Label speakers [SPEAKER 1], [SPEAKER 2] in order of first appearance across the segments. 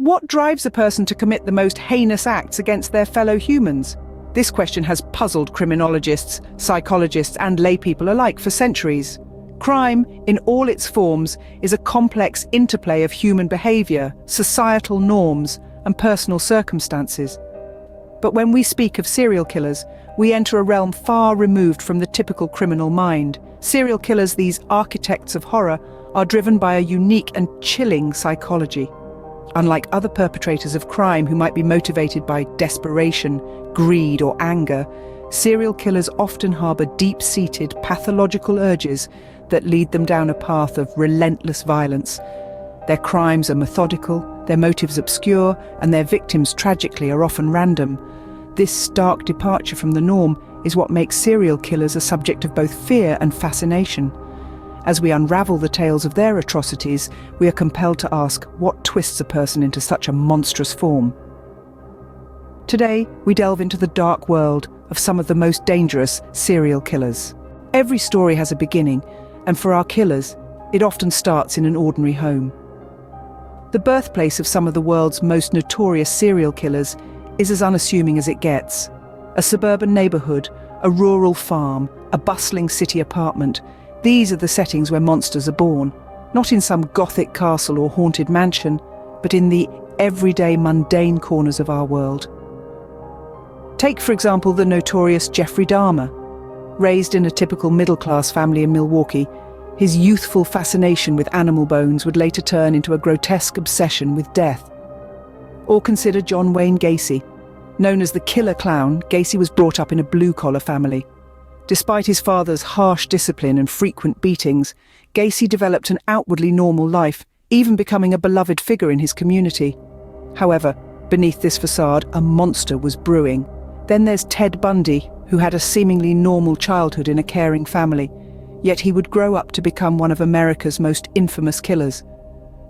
[SPEAKER 1] What drives a person to commit the most heinous acts against their fellow humans? This question has puzzled criminologists, psychologists, and laypeople alike for centuries. Crime, in all its forms, is a complex interplay of human behavior, societal norms, and personal circumstances. But when we speak of serial killers, we enter a realm far removed from the typical criminal mind. Serial killers, these architects of horror, are driven by a unique and chilling psychology. Unlike other perpetrators of crime who might be motivated by desperation, greed, or anger, serial killers often harbor deep-seated pathological urges that lead them down a path of relentless violence. Their crimes are methodical, their motives obscure, and their victims, tragically, are often random. This stark departure from the norm is what makes serial killers a subject of both fear and fascination. As we unravel the tales of their atrocities, we are compelled to ask what twists a person into such a monstrous form. Today, we delve into the dark world of some of the most dangerous serial killers. Every story has a beginning, and for our killers, it often starts in an ordinary home. The birthplace of some of the world's most notorious serial killers is as unassuming as it gets. A suburban neighborhood, a rural farm, a bustling city apartment. These are the settings where monsters are born, not in some gothic castle or haunted mansion, but in the everyday mundane corners of our world. Take, for example, the notorious Jeffrey Dahmer. Raised in a typical middle-class family in Milwaukee, his youthful fascination with animal bones would later turn into a grotesque obsession with death. Or consider John Wayne Gacy. Known as the Killer Clown, Gacy was brought up in a blue-collar family. Despite his father's harsh discipline and frequent beatings, Gacy developed an outwardly normal life, even becoming a beloved figure in his community. However, beneath this facade, a monster was brewing. Then there's Ted Bundy, who had a seemingly normal childhood in a caring family, yet he would grow up to become one of America's most infamous killers.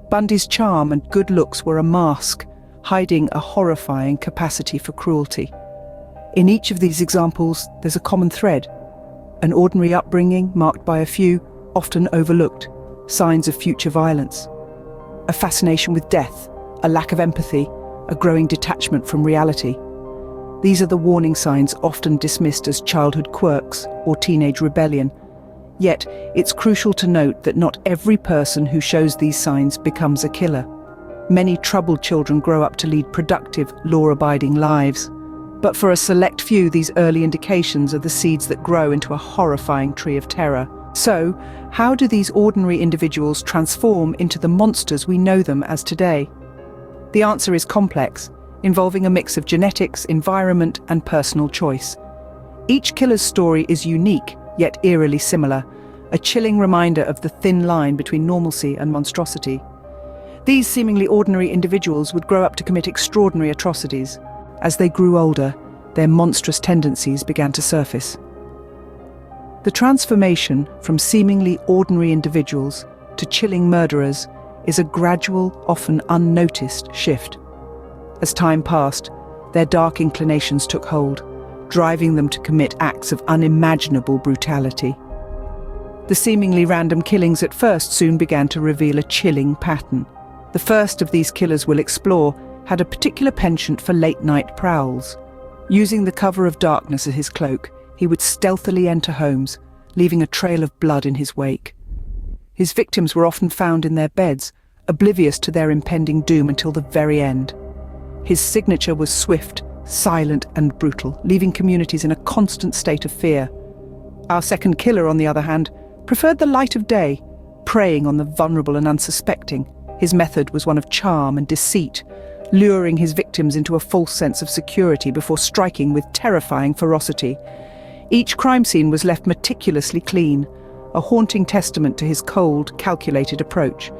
[SPEAKER 1] Bundy's charm and good looks were a mask, hiding a horrifying capacity for cruelty. In each of these examples, there's a common thread. An ordinary upbringing marked by a few, often overlooked, signs of future violence. A fascination with death, a lack of empathy, a growing detachment from reality. These are the warning signs often dismissed as childhood quirks or teenage rebellion. Yet, it's crucial to note that not every person who shows these signs becomes a killer. Many troubled children grow up to lead productive, law-abiding lives. But for a select few, these early indications are the seeds that grow into a horrifying tree of terror. So, how do these ordinary individuals transform into the monsters we know them as today? The answer is complex, involving a mix of genetics, environment, and personal choice. Each killer's story is unique, yet eerily similar, a chilling reminder of the thin line between normalcy and monstrosity. These seemingly ordinary individuals would grow up to commit extraordinary atrocities. As they grew older, their monstrous tendencies began to surface. The transformation from seemingly ordinary individuals to chilling murderers is a gradual, often unnoticed shift. As time passed, their dark inclinations took hold, driving them to commit acts of unimaginable brutality. The seemingly random killings at first soon began to reveal a chilling pattern. The first of these killers we'll explore had a particular penchant for late-night prowls. Using the cover of darkness as his cloak, he would stealthily enter homes, leaving a trail of blood in his wake. His victims were often found in their beds, oblivious to their impending doom until the very end. His signature was swift, silent, and brutal, leaving communities in a constant state of fear. Our second killer, on the other hand, preferred the light of day, preying on the vulnerable and unsuspecting. His method was one of charm and deceit, luring his victims into a false sense of security before striking with terrifying ferocity. Each crime scene was left meticulously clean, a haunting testament to his cold, calculated approach.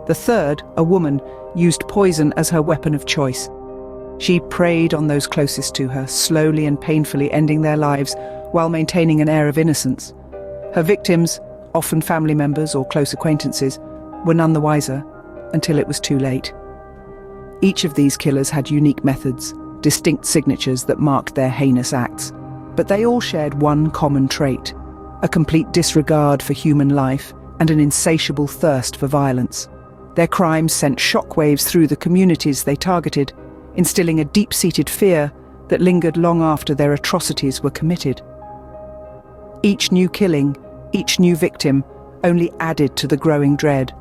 [SPEAKER 1] The third, a woman, used poison as her weapon of choice. She preyed on those closest to her, slowly and painfully ending their lives while maintaining an air of innocence. Her victims, often family members or close acquaintances, were none the wiser until it was too late. Each of these killers had unique methods, distinct signatures that marked their heinous acts. But they all shared one common trait: a complete disregard for human life and an insatiable thirst for violence. Their crimes sent shockwaves through the communities they targeted, instilling a deep-seated fear that lingered long after their atrocities were committed. Each new killing, each new victim, only added to the growing dread.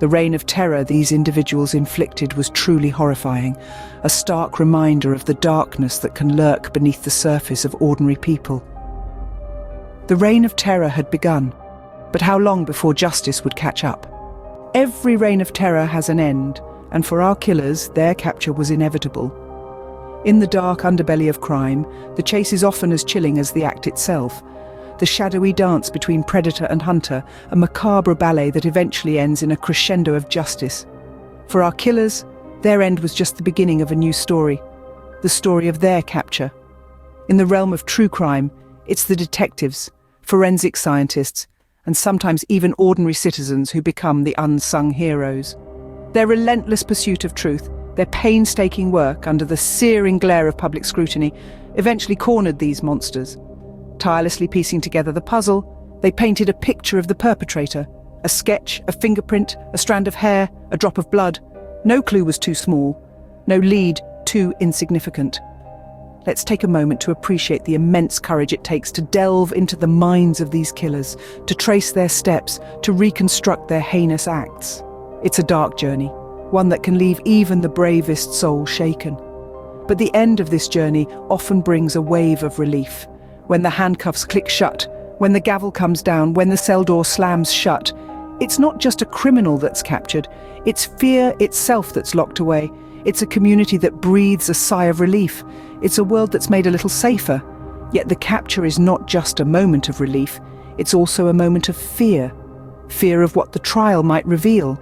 [SPEAKER 1] The reign of terror these individuals inflicted was truly horrifying, a stark reminder of the darkness that can lurk beneath the surface of ordinary people. The reign of terror had begun, but how long before justice would catch up? Every reign of terror has an end, and for our killers, their capture was inevitable. In the dark underbelly of crime, the chase is often as chilling as the act itself. The shadowy dance between predator and hunter, a macabre ballet that eventually ends in a crescendo of justice. For our killers, their end was just the beginning of a new story, the story of their capture. In the realm of true crime, it's the detectives, forensic scientists, and sometimes even ordinary citizens who become the unsung heroes. Their relentless pursuit of truth, their painstaking work under the searing glare of public scrutiny, eventually cornered these monsters. Tirelessly piecing together the puzzle, they painted a picture of the perpetrator, a sketch, a fingerprint, a strand of hair, a drop of blood. No clue was too small, no lead too insignificant. Let's take a moment to appreciate the immense courage it takes to delve into the minds of these killers, to trace their steps, to reconstruct their heinous acts. It's a dark journey, one that can leave even the bravest soul shaken. But the end of this journey often brings a wave of relief. When the handcuffs click shut, when the gavel comes down, when the cell door slams shut, it's not just a criminal that's captured, it's fear itself that's locked away. It's a community that breathes a sigh of relief. It's a world that's made a little safer. Yet the capture is not just a moment of relief, it's also a moment of fear. Fear of what the trial might reveal.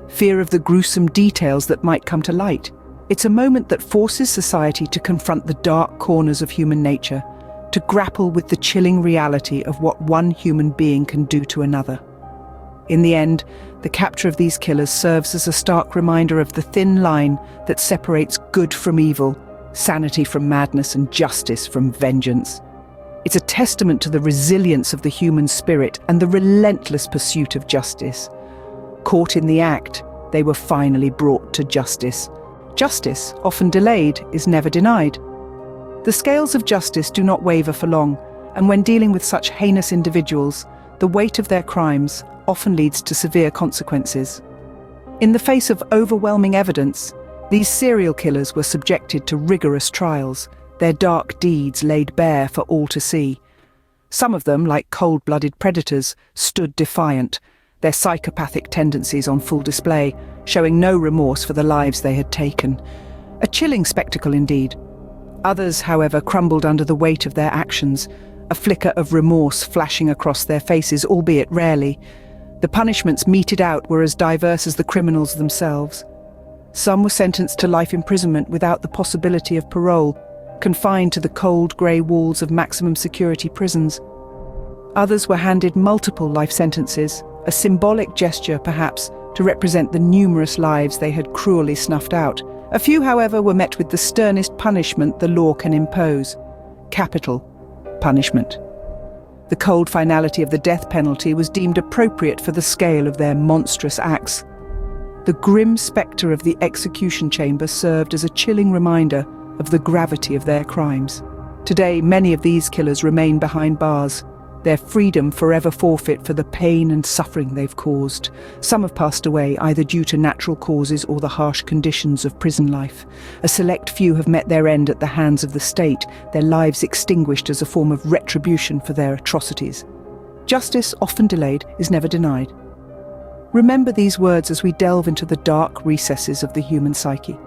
[SPEAKER 1] Fear of the gruesome details that might come to light. It's a moment that forces society to confront the dark corners of human nature, to grapple with the chilling reality of what one human being can do to another. In the end, the capture of these killers serves as a stark reminder of the thin line that separates good from evil, sanity from madness, and justice from vengeance. It's a testament to the resilience of the human spirit and the relentless pursuit of justice. Caught in the act, they were finally brought to justice. Justice, often delayed, is never denied. The scales of justice do not waver for long, and when dealing with such heinous individuals, the weight of their crimes often leads to severe consequences. In the face of overwhelming evidence, these serial killers were subjected to rigorous trials, their dark deeds laid bare for all to see. Some of them, like cold-blooded predators, stood defiant, their psychopathic tendencies on full display, showing no remorse for the lives they had taken. A chilling spectacle indeed. Others, however, crumbled under the weight of their actions, a flicker of remorse flashing across their faces, albeit rarely. The punishments meted out were as diverse as the criminals themselves. Some were sentenced to life imprisonment without the possibility of parole, confined to the cold grey walls of maximum security prisons. Others were handed multiple life sentences, a symbolic gesture perhaps to represent the numerous lives they had cruelly snuffed out. A few, however, were met with the sternest punishment the law can impose: capital punishment. The cold finality of the death penalty was deemed appropriate for the scale of their monstrous acts. The grim spectre of the execution chamber served as a chilling reminder of the gravity of their crimes. Today, many of these killers remain behind bars, their freedom forever forfeit for the pain and suffering they've caused. Some have passed away, either due to natural causes or the harsh conditions of prison life. A select few have met their end at the hands of the state, their lives extinguished as a form of retribution for their atrocities. Justice, often delayed, is never denied. Remember these words as we delve into the dark recesses of the human psyche.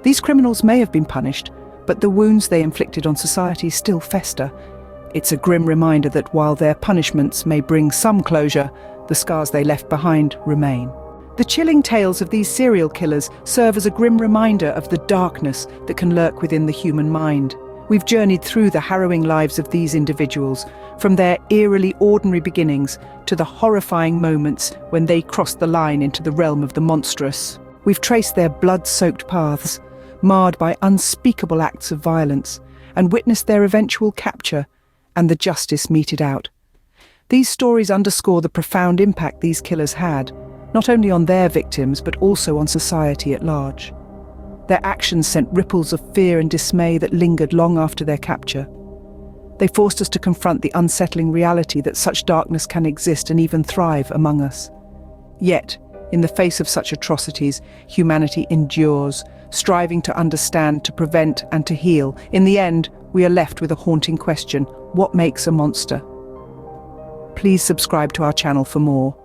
[SPEAKER 1] These criminals may have been punished, but the wounds they inflicted on society still fester. It's a grim reminder that while their punishments may bring some closure, the scars they left behind remain. The chilling tales of these serial killers serve as a grim reminder of the darkness that can lurk within the human mind. We've journeyed through the harrowing lives of these individuals, from their eerily ordinary beginnings to the horrifying moments when they crossed the line into the realm of the monstrous. We've traced their blood-soaked paths, marred by unspeakable acts of violence, and witnessed their eventual capture and the justice meted out. These stories underscore the profound impact these killers had, not only on their victims but also on society at large. Their actions sent ripples of fear and dismay that lingered long after their capture. They forced us to confront the unsettling reality that such darkness can exist and even thrive among us. Yet, in the face of such atrocities, humanity endures, striving to understand, to prevent, and to heal. In the end, we are left with a haunting question: what makes a monster? Please subscribe to our channel for more.